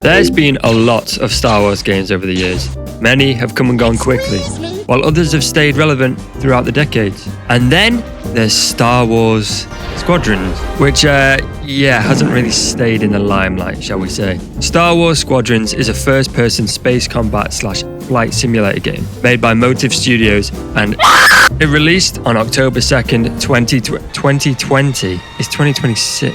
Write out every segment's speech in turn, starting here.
There's been a lot of Star Wars games over the years. Many have come and gone quickly, while others have stayed relevant throughout the decades. And then there's Star Wars Squadrons, which, hasn't really stayed in the limelight, shall we say. Star Wars Squadrons is a first-person space combat / flight simulator game made by Motive Studios, and it released on October 2nd, 2020. It's 2026.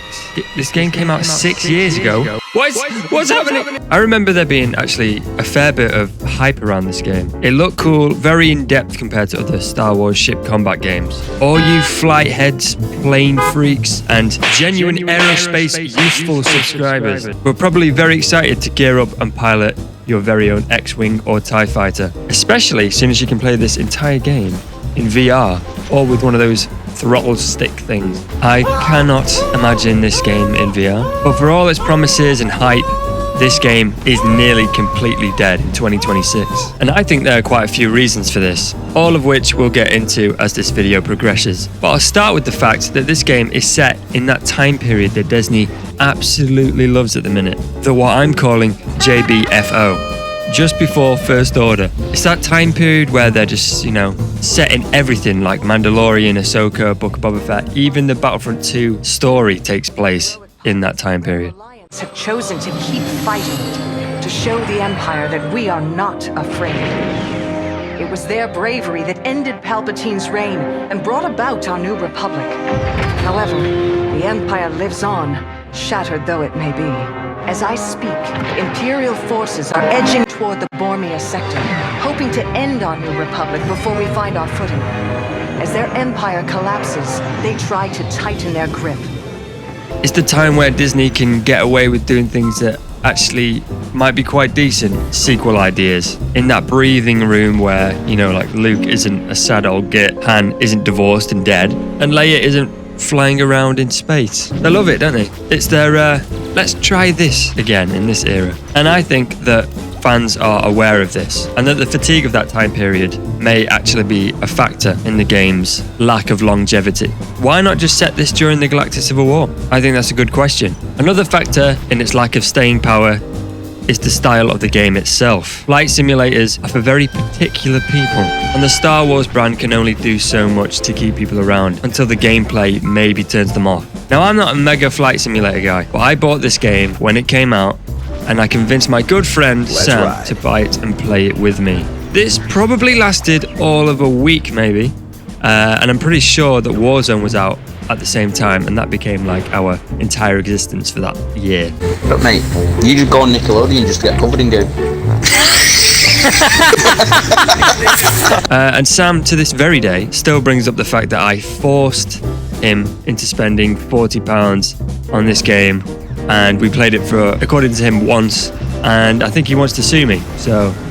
This game came out 6 years ago. What's happening? I remember there being actually a fair bit of hype around this game. It looked cool, very in-depth compared to other Star Wars ship combat games. All you flight heads, plane freaks, and genuine aerospace useful subscribers were probably very excited to gear up and pilot your very own X-Wing or TIE Fighter, especially as soon as you can play this entire game in VR or with one of those throttle stick things. I cannot imagine this game in VR, but for all its promises and hype, this game is nearly completely dead in 2026. And I think there are quite a few reasons for this, all of which we'll get into as this video progresses. But I'll start with the fact that this game is set in that time period that Disney absolutely loves at the minute, the what I'm calling JBFO, just before First Order. It's that time period where they're just, setting everything like Mandalorian, Ahsoka, Book of Boba Fett, even the Battlefront 2 story takes place in that time period. Have chosen to keep fighting, to show the Empire that we are not afraid. It was their bravery that ended Palpatine's reign and brought about our new republic. However, the Empire lives on, shattered though it may be. As I speak, Imperial forces are edging toward the Bormia sector, hoping to end our new republic before we find our footing. As their empire collapses, they try to tighten their grip. It's the time where Disney can get away with doing things that actually might be quite decent sequel ideas. In that breathing room where, like Luke isn't a sad old git, Han isn't divorced and dead, and Leia isn't flying around in space. They love it, don't they? It's their, let's try this again in this era. And I think that fans are aware of this, and that the fatigue of that time period may actually be a factor in the game's lack of longevity. Why not just set this during the Galactic Civil War? I think that's a good question. Another factor in its lack of staying power is the style of the game itself. Flight simulators are for very particular people, and the Star Wars brand can only do so much to keep people around until the gameplay maybe turns them off. Now, I'm not a mega flight simulator guy, but I bought this game when it came out, and I convinced my good friend Sam to buy it and play it with me. This probably lasted all of a week maybe, and I'm pretty sure that Warzone was out at the same time, and that became like our entire existence for that year. But mate, you just go on Nickelodeon just to get covered in game. And Sam, to this very day, still brings up the fact that I forced him into spending £40 on this game, and we played it for, according to him, once, and I think he wants to sue me.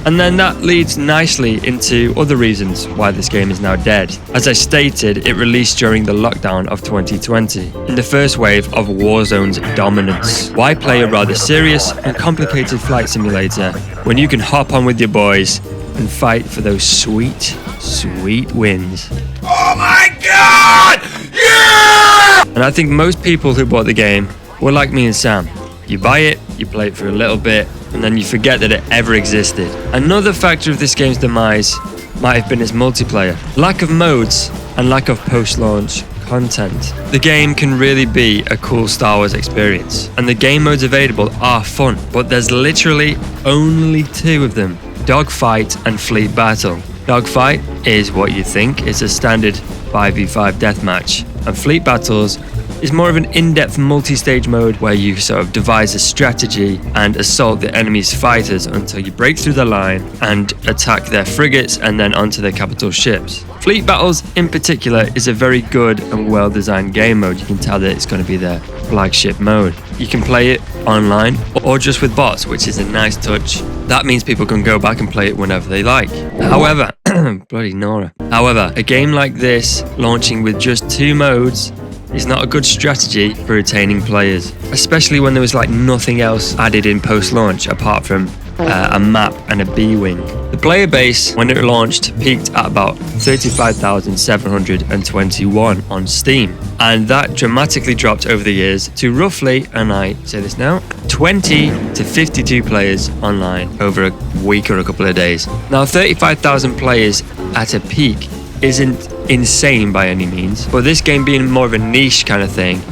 And then that leads nicely into other reasons why this game is now dead. As I stated, it released during the lockdown of 2020, in the first wave of Warzone's dominance. Why play a rather serious and complicated flight simulator when you can hop on with your boys and fight for those sweet, sweet wins? Oh my God! Yeah! And I think most people who bought the game were like me and Sam. You buy it, you play it for a little bit, and then you forget that it ever existed. Another factor of this game's demise might have been its multiplayer. Lack of modes and lack of post-launch content. The game can really be a cool Star Wars experience, and the game modes available are fun, but there's literally only two of them: Dogfight and Fleet Battle. Dogfight is what you think. It's a standard 5v5 deathmatch, and Fleet Battles is more of an in-depth multi-stage mode where you sort of devise a strategy and assault the enemy's fighters until you break through the line and attack their frigates and then onto their capital ships. Fleet Battles in particular is a very good and well-designed game mode. You can tell that it's going to be their flagship mode. You can play it online or just with bots, which is a nice touch. That means people can go back and play it whenever they like. However, bloody Nora. However, a game like this launching with just two modes is not a good strategy for retaining players, especially when there was like nothing else added in post-launch apart from a map and a B-wing. The player base, when it launched, peaked at about 35,721 on Steam, and that dramatically dropped over the years to roughly, and I say this now, 20 to 52 players online over a week or a couple of days. Now, 35,000 players at a peak isn't insane by any means, but this game being more of a niche kind of thing,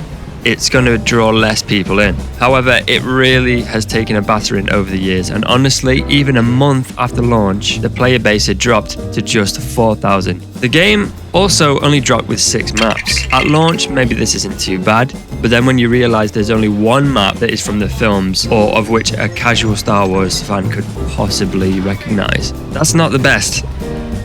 it's going to draw less people in. However, it really has taken a battering over the years, and honestly, even a month after launch, the player base had dropped to just 4,000. The game also only dropped with 6 maps. At launch, maybe this isn't too bad, but then when you realize there's only one map that is from the films, or of which a casual Star Wars fan could possibly recognize, that's not the best.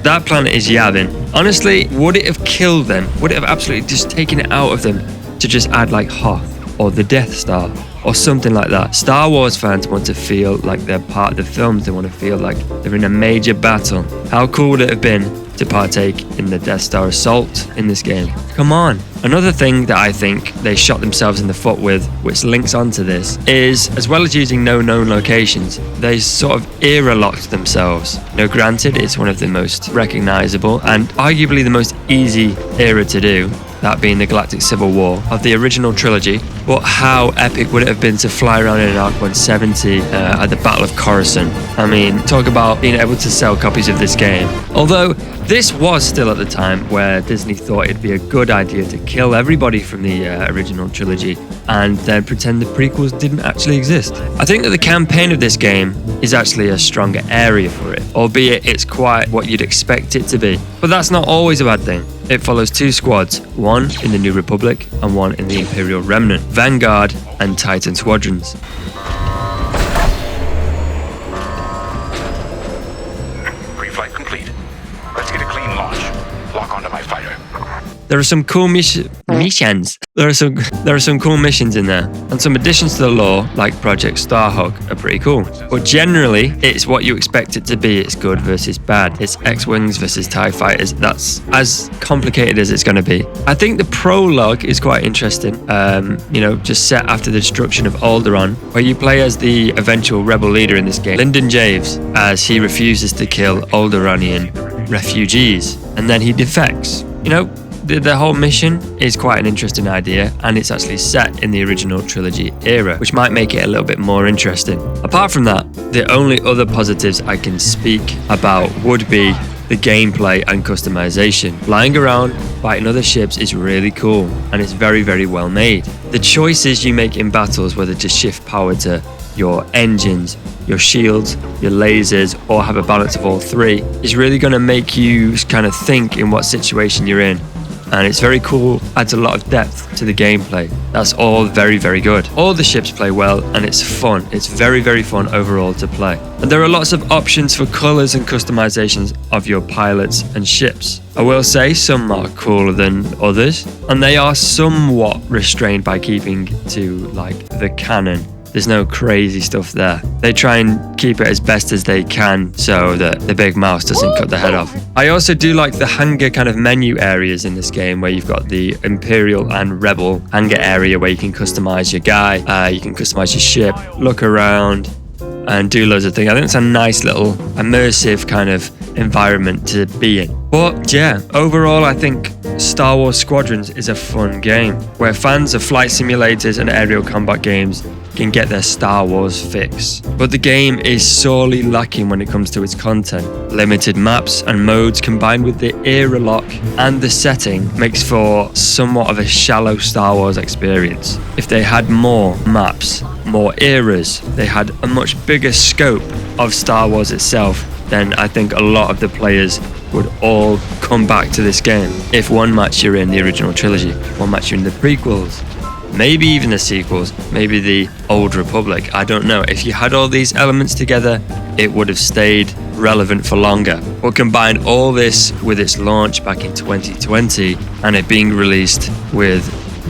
That planet is Yavin. Honestly, would it have killed them? Would it have absolutely just taken it out of them to just add like Hoth or the Death Star or something like that? Star Wars fans want to feel like they're part of the films. They want to feel like they're in a major battle. How cool would it have been to partake in the Death Star assault in this game? Come on. Another thing that I think they shot themselves in the foot with, which links onto this, is as well as using no known locations, they sort of era locked themselves. Now, granted, it's one of the most recognizable and arguably the most easy era to do, that being the Galactic Civil War of the original trilogy. But how epic would it have been to fly around in an Arc 170 at the Battle of Coruscant? I mean, talk about being able to sell copies of this game. Although this was still at the time where Disney thought it'd be a good idea to kill everybody from the original trilogy and then pretend the prequels didn't actually exist. I think that the campaign of this game is actually a stronger area for it, albeit it's quite what you'd expect it to be. But that's not always a bad thing. It follows 2 squads, one in the New Republic and one in the Imperial Remnant, Vanguard and Titan Squadrons. Pre-flight complete. Let's get a clean launch. Lock onto my fighter. There are some cool missions. There are some cool missions in there, and some additions to the lore, like Project Starhawk, are pretty cool. But generally, it's what you expect it to be. It's good versus bad. It's X-Wings versus TIE Fighters. That's as complicated as it's going to be. I think the prologue is quite interesting. Just set after the destruction of Alderaan, where you play as the eventual rebel leader in this game, Lyndon Javes, as he refuses to kill Alderaanian refugees, and then he defects. The whole mission is quite an interesting idea, and it's actually set in the original trilogy era, which might make it a little bit more interesting. Apart from that, the only other positives I can speak about would be the gameplay and customization. Flying around, fighting other ships is really cool, and it's very, very well made. The choices you make in battles, whether to shift power to your engines, your shields, your lasers, or have a balance of all 3, is really going to make you kind of think in what situation you're in. And it's very cool, adds a lot of depth to the gameplay. That's all very, very good. All the ships play well, and it's fun. It's very, very fun overall to play. And there are lots of options for colors and customizations of your pilots and ships. I will say some are cooler than others, and they are somewhat restrained by keeping to like the canon. There's no crazy stuff there. They try and keep it as best as they can so that the big mouse doesn't cut the head off. I also do like the hangar kind of menu areas in this game, where you've got the Imperial and Rebel hangar area where you can customize your guy, you can customize your ship, look around and do loads of things. I think it's a nice little immersive kind of environment to be in. But yeah, overall I think Star Wars Squadrons is a fun game where fans of flight simulators and aerial combat games can get their Star Wars fix. But the game is sorely lacking when it comes to its content. Limited maps and modes combined with the era lock and the setting makes for somewhat of a shallow Star Wars experience. If they had more maps, more eras, they had a much bigger scope of Star Wars itself, then I think a lot of the players would all come back to this game. If one match you're in the original trilogy, one match you're in the prequels, maybe even the sequels, maybe the Old Republic, I don't know. If you had all these elements together, it would have stayed relevant for longer. But combine all this with its launch back in 2020 and it being released with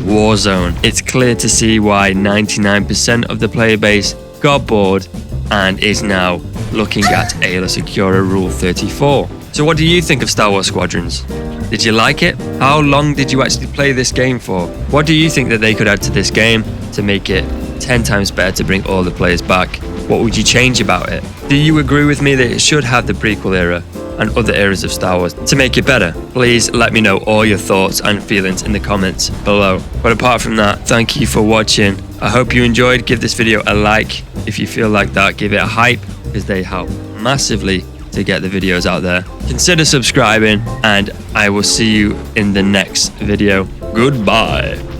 Warzone, it's clear to see why 99% of the player base got bored and is now looking at Aayla Secura Rule 34. So what do you think of Star Wars Squadrons? Did you like it? How long did you actually play this game for? What do you think that they could add to this game to make it 10 times better, to bring all the players back What would you change about it? Do you agree with me that it should have the prequel era and other eras of Star Wars to make it better? Please let me know all your thoughts and feelings in the comments below. But apart from that, thank you for watching. I hope you enjoyed. Give this video a like if you feel like that. Give it a hype because they help massively to get the videos out there. Consider subscribing and I will see you in the next video. Goodbye.